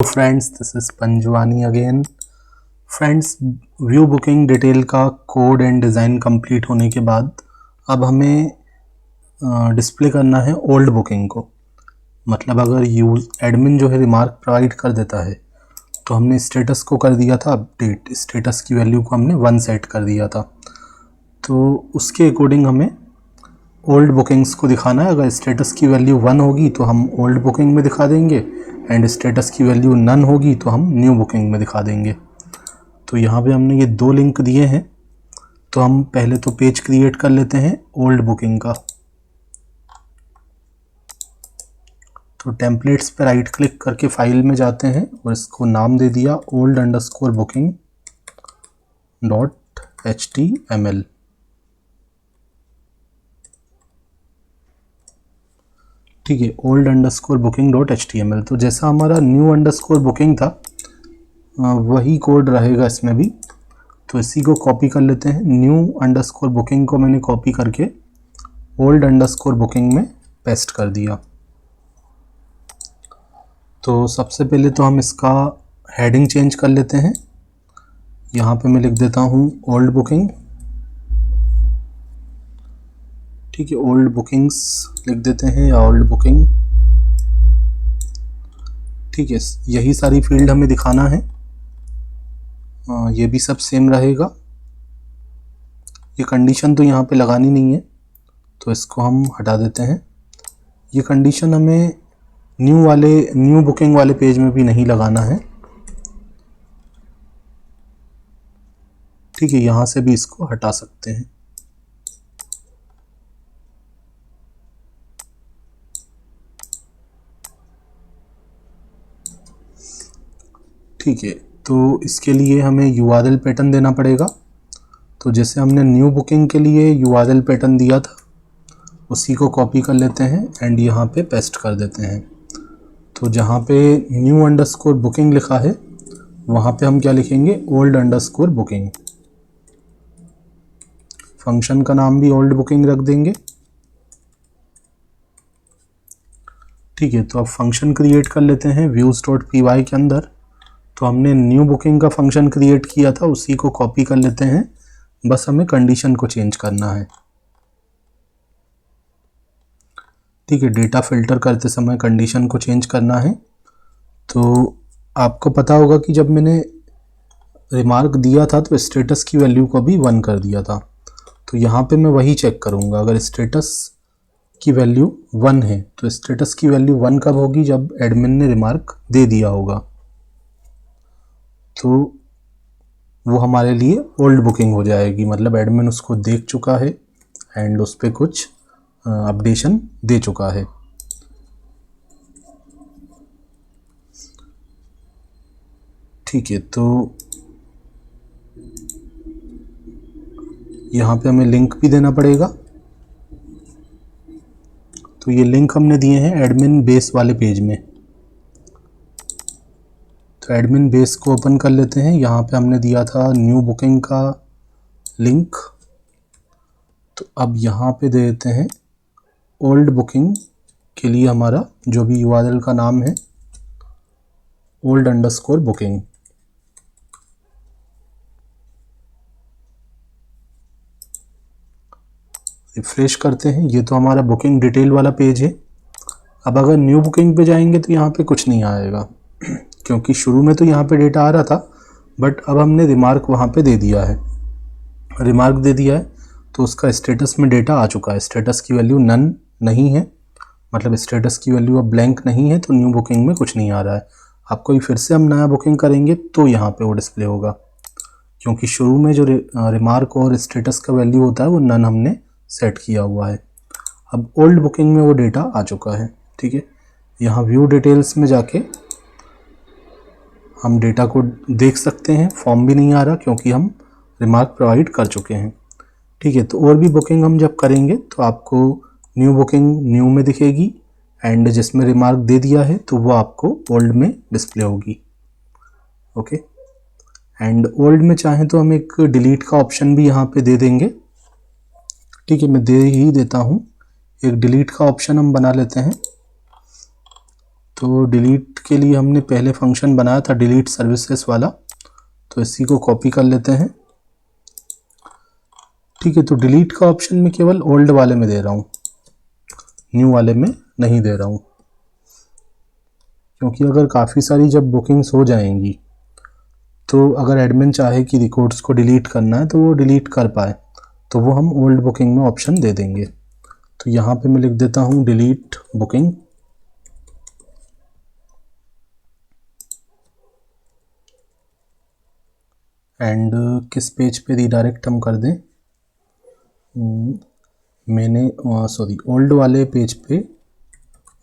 Friends, this is Panjwani again. Friends, view booking detail का code and design complete होने के बाद अब हमें डिस्प्ले करना है ओल्ड बुकिंग को। मतलब अगर एडमिन जो है रिमार्क प्रोवाइड कर देता है तो हमने स्टेटस को कर दिया था अपडेट, स्टेटस की वैल्यू को हमने 1 सेट कर दिया था, तो उसके अकॉर्डिंग हमें ओल्ड बुकिंग्स को दिखाना है। अगर स्टेटस की वैल्यू 1 होगी तो हम ओल्ड बुकिंग में दिखा देंगे एंड स्टेटस की वैल्यू नन होगी तो हम न्यू बुकिंग में दिखा देंगे। तो यहाँ पे हमने ये 2 लिंक दिए हैं, तो हम पहले तो पेज क्रिएट कर लेते हैं ओल्ड बुकिंग का। तो टेम्पलेट्स पे राइट क्लिक करके फाइल में जाते हैं और इसको नाम दे दिया old_booking.html। ठीक है, old_booking.html। तो जैसा हमारा new_booking था वही कोड रहेगा इसमें भी, तो इसी को कॉपी कर लेते हैं। new_booking को मैंने कॉपी करके old_booking में पेस्ट कर दिया। तो सबसे पहले तो हम इसका हेडिंग चेंज कर लेते हैं। यहाँ पे मैं लिख देता हूँ ओल्ड बुकिंग। ठीक है, ओल्ड बुकिंग्स लिख देते हैं या ओल्ड बुकिंग। ठीक है, यही सारी फील्ड हमें दिखाना है। ये भी सब सेम रहेगा। ये कंडीशन तो यहाँ पे लगानी नहीं है, तो इसको हम हटा देते हैं। ये कंडीशन हमें न्यू बुकिंग वाले पेज में भी नहीं लगाना है। ठीक है, यहाँ से भी इसको हटा सकते हैं। ठीक है, तो इसके लिए हमें यूआरएल पैटर्न देना पड़ेगा। तो जैसे हमने न्यू बुकिंग के लिए यूआरएल पैटर्न दिया था उसी को कॉपी कर लेते हैं एंड यहाँ पे पेस्ट कर देते हैं। तो जहाँ पे new_booking लिखा है वहाँ पे हम क्या लिखेंगे, old_booking। फंक्शन का नाम भी ओल्ड बुकिंग रख देंगे। ठीक है, तो अब फंक्शन क्रिएट कर लेते हैं views.py के अंदर। तो हमने न्यू बुकिंग का फंक्शन क्रिएट किया था उसी को कॉपी कर लेते हैं, बस हमें कंडीशन को चेंज करना है। ठीक है, डेटा फिल्टर करते समय कंडीशन को चेंज करना है। तो आपको पता होगा कि जब मैंने रिमार्क दिया था तो स्टेटस की वैल्यू को भी 1 कर दिया था। तो यहाँ पे मैं वही चेक करूँगा, अगर स्टेटस की वैल्यू 1 है तो स्टेटस की वैल्यू 1 कब होगी, जब एडमिन ने रिमार्क दे दिया होगा। तो वो हमारे लिए ओल्ड बुकिंग हो जाएगी, मतलब एडमिन उसको देख चुका है एंड उस पर कुछ अपडेशन दे चुका है। ठीक है, तो यहाँ पे हमें लिंक भी देना पड़ेगा। तो ये लिंक हमने दिए हैं एडमिन बेस वाले पेज में। तो एडमिन बेस को ओपन कर लेते हैं। यहाँ पे हमने दिया था न्यू बुकिंग का लिंक, तो अब यहाँ पे दे देते हैं ओल्ड बुकिंग के लिए हमारा जो भी यूआरएल का नाम है old_booking। रिफ्रेश करते हैं, ये तो हमारा बुकिंग डिटेल वाला पेज है। अब अगर न्यू बुकिंग पे जाएंगे तो यहाँ पे कुछ नहीं आएगा क्योंकि शुरू में तो यहाँ पे डेटा आ रहा था, बट अब हमने रिमार्क वहाँ पे दे दिया है। रिमार्क दे दिया है तो उसका स्टेटस में डेटा आ चुका है। स्टेटस की वैल्यू नन नहीं है, मतलब स्टेटस की वैल्यू अब ब्लैंक नहीं है, तो न्यू बुकिंग में कुछ नहीं आ रहा है। अब कोई फिर से हम नया बुकिंग करेंगे तो यहाँ पे वो डिस्प्ले होगा, क्योंकि शुरू में जो रिमार्क और स्टेटस का वैल्यू होता है वो नन हमने सेट किया हुआ है। अब ओल्ड बुकिंग में वो डेटा आ चुका है। ठीक है, यहाँ व्यू डिटेल्स में जाके हम डेटा को देख सकते हैं। फॉर्म भी नहीं आ रहा क्योंकि हम रिमार्क प्रोवाइड कर चुके हैं। ठीक है, तो और भी बुकिंग हम जब करेंगे तो आपको न्यू बुकिंग न्यू में दिखेगी एंड जिसमें रिमार्क दे दिया है तो वो आपको ओल्ड में डिस्प्ले होगी। ओके, एंड ओल्ड में चाहें तो हम एक डिलीट का ऑप्शन भी यहाँ पे दे देंगे। ठीक है, मैं दे ही देता हूँ, एक डिलीट का ऑप्शन हम बना लेते हैं। तो डिलीट के लिए हमने पहले फंक्शन बनाया था डिलीट सर्विसेज वाला, तो इसी को कॉपी कर लेते हैं। ठीक है, तो डिलीट का ऑप्शन मैं केवल ओल्ड वाले में दे रहा हूँ, न्यू वाले में नहीं दे रहा हूँ, क्योंकि अगर काफ़ी सारी जब बुकिंग्स हो जाएंगी तो अगर एडमिन चाहे कि रिकॉर्ड्स को डिलीट करना है तो वो डिलीट कर पाए, तो वो हम ओल्ड बुकिंग में ऑप्शन दे देंगे। तो यहाँ पे मैं लिख देता हूँ डिलीट बुकिंग, एंड किस पेज पे रिडायरेक्ट हम कर दें, मैंने ओल्ड वाले पेज पे,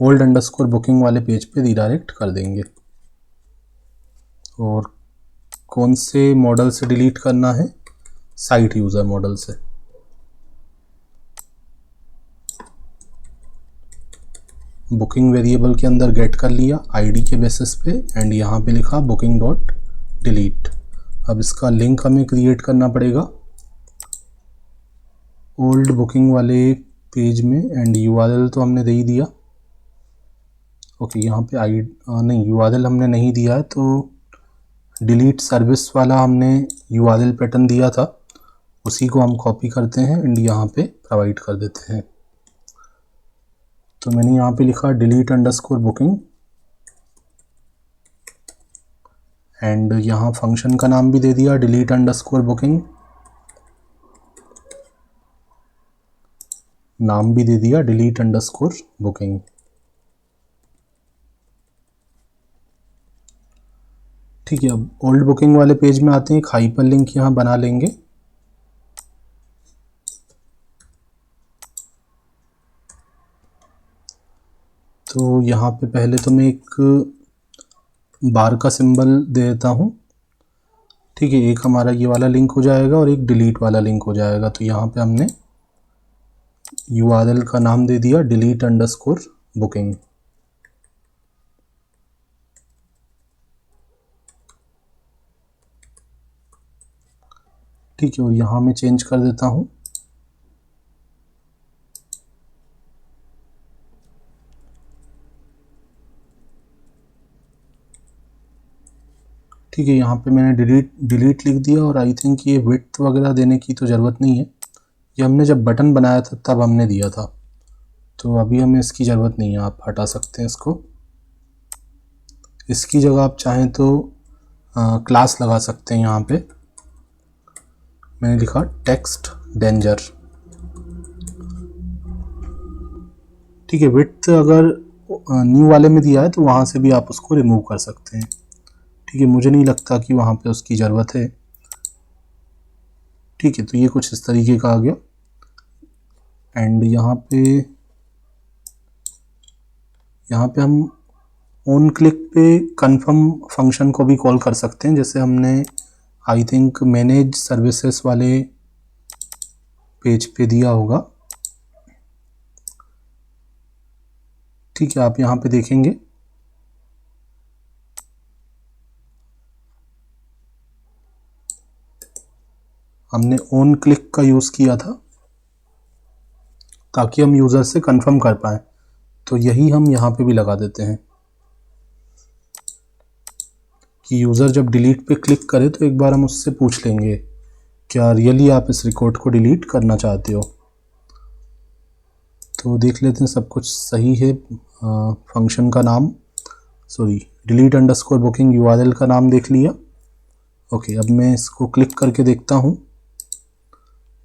ओल्ड अंडरस्कोर बुकिंग वाले पेज पे रिडायरेक्ट कर देंगे। और कौन से मॉडल से डिलीट करना है, साइट यूज़र मॉडल से। बुकिंग वेरिएबल के अंदर गेट कर लिया आईडी के बेसिस पे, एंड यहाँ पे लिखा बुकिंग डॉट डिलीट। अब इसका लिंक हमें क्रिएट करना पड़ेगा ओल्ड बुकिंग वाले पेज में, एंड यूआरएल तो हमने दे ही दिया। ओके, यहाँ पे नहीं, यूआरएल हमने नहीं दिया है, तो डिलीट सर्विस वाला हमने यूआरएल पैटर्न दिया था, उसी को हम कॉपी करते हैं एंड यहाँ पे प्रोवाइड कर देते हैं। तो मैंने यहाँ पे लिखा डिलीट अंडरस्कोर बुकिंग, एंड यहाँ फंक्शन का नाम भी दे दिया डिलीट अंडरस्कोर बुकिंग, नाम भी दे दिया डिलीट अंडरस्कोर बुकिंग। ठीक है, अब ओल्ड बुकिंग वाले पेज में आते हैं, एक हाइपर लिंक यहाँ बना लेंगे। तो यहाँ पे पहले तो मैं एक बार का सिंबल दे देता हूँ। ठीक है, एक हमारा ये वाला लिंक हो जाएगा और एक डिलीट वाला लिंक हो जाएगा। तो यहाँ पे हमने यूआरएल का नाम दे दिया डिलीट अंडरस्कोर बुकिंग। ठीक है, और यहाँ मैं चेंज कर देता हूँ। ठीक है, यहाँ पे मैंने डिलीट लिख दिया, और आई थिंक ये विड्थ वगैरह देने की तो ज़रूरत नहीं है, ये हमने जब बटन बनाया था तब हमने दिया था, तो अभी हमें इसकी ज़रूरत नहीं है, आप हटा सकते हैं इसको। इसकी जगह आप चाहें तो क्लास लगा सकते हैं। यहाँ पे मैंने लिखा टेक्स्ट डेंजर। ठीक है, विड्थ अगर न्यू वाले में दिया है तो वहाँ से भी आप उसको रिमूव कर सकते हैं। ठीक है, मुझे नहीं लगता कि वहाँ पे उसकी ज़रूरत है। ठीक है, तो ये कुछ इस तरीके का आ गया, एंड यहाँ पे हम ऑन क्लिक पे कंफर्म फंक्शन को भी कॉल कर सकते हैं, जैसे हमने आई थिंक मैनेज सर्विसेज वाले पेज पे दिया होगा। ठीक है, आप यहाँ पे देखेंगे हमने ऑन क्लिक का यूज़ किया था ताकि हम यूज़र से कंफर्म कर पाएँ, तो यही हम यहाँ पे भी लगा देते हैं कि यूज़र जब डिलीट पे क्लिक करे तो एक बार हम उससे पूछ लेंगे क्या रियली आप इस रिकॉर्ड को डिलीट करना चाहते हो। तो देख लेते हैं सब कुछ सही है। फंक्शन का नाम डिलीट अंडरस्कोर बुकिंग यूआरएल का नाम देख लिया। ओके, अब मैं इसको क्लिक करके देखता हूँ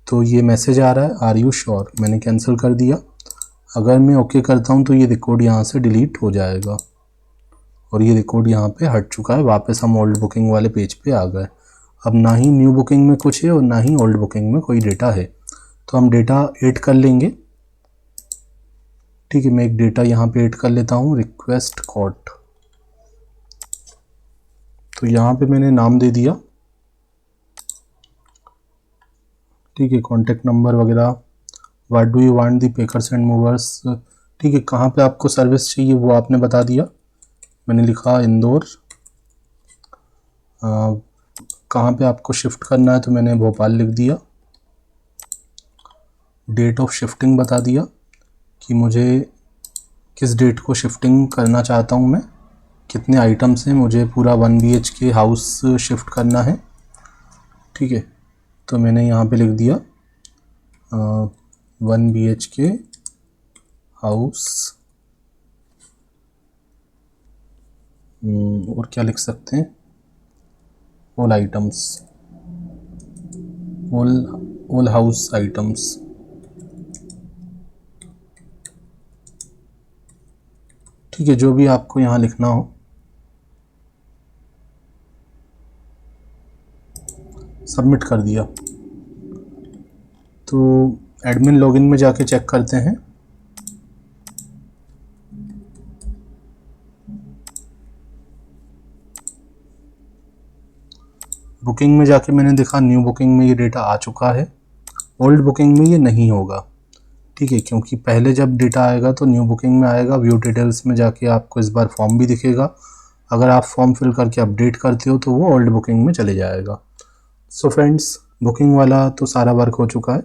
तो ये मैसेज आ रहा है आर यू श्योर, मैंने कैंसिल कर दिया। अगर मैं ओके करता हूँ तो ये रिकॉर्ड यहाँ से डिलीट हो जाएगा और ये रिकॉर्ड यहाँ पे हट चुका है, वापस हम ओल्ड बुकिंग वाले पेज पे आ गए। अब ना ही न्यू बुकिंग में कुछ है और ना ही ओल्ड बुकिंग में कोई डेटा है, तो हम डेटा ऐड कर लेंगे। ठीक है, मैं एक डेटा यहाँ पे ऐड कर लेता हूँ, रिक्वेस्ट कॉट। तो यहाँ पे मैंने नाम दे दिया। ठीक है, कॉन्टेक्ट नंबर वगैरह, what do you want the peckers and movers. ठीक है, कहाँ पे आपको सर्विस चाहिए वो आपने बता दिया, मैंने लिखा इंदौर। कहाँ पे आपको शिफ्ट करना है तो मैंने भोपाल लिख दिया। डेट ऑफ शिफ्टिंग बता दिया कि मुझे किस डेट को शिफ्टिंग करना चाहता हूँ मैं, कितने आइटम्स हैं, मुझे पूरा 1 BHK हाउस शिफ्ट करना है। ठीक है, तो मैंने यहाँ पे लिख दिया 1 BHK हाउस। और क्या लिख सकते हैं, all items, all house items. ठीक है, जो भी आपको यहाँ लिखना हो। सबमिट कर दिया। तो एडमिन लॉगिन में जाके चेक करते हैं। बुकिंग में जाके मैंने देखा न्यू बुकिंग में ये डेटा आ चुका है, ओल्ड बुकिंग में ये नहीं होगा। ठीक है, क्योंकि पहले जब डेटा आएगा तो न्यू बुकिंग में आएगा। व्यू डिटेल्स में जाके आपको इस बार फॉर्म भी दिखेगा। अगर आप फॉर्म फिल करके अपडेट करते हो तो वो ओल्ड बुकिंग में चले जाएगा। सो फ्रेंड्स, बुकिंग वाला तो सारा वर्क हो चुका है।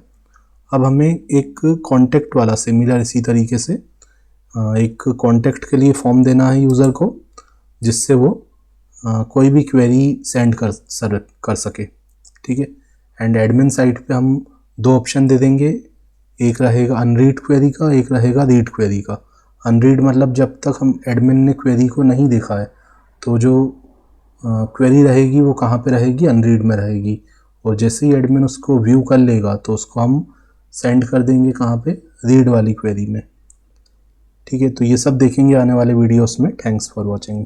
अब हमें एक कॉन्टैक्ट वाला सिमिलर इसी तरीके से एक कॉन्टैक्ट के लिए फॉर्म देना है यूज़र को, जिससे वो कोई भी क्वेरी सेंड कर सके। ठीक है, एंड एडमिन साइट पे हम 2 ऑप्शन दे देंगे, एक रहेगा अनरीड क्वेरी का, एक रहेगा रीड क्वेरी का। अनरीड मतलब जब तक हम एडमिन ने क्वेरी को नहीं देखा है तो जो क्वेरी रहेगी वो कहाँ पे रहेगी, अनरीड में रहेगी। और जैसे ही एडमिन उसको व्यू कर लेगा तो उसको हम सेंड कर देंगे कहाँ पे, रीड वाली क्वेरी में। ठीक है, तो ये सब देखेंगे आने वाले वीडियोस में। Thanks for watching.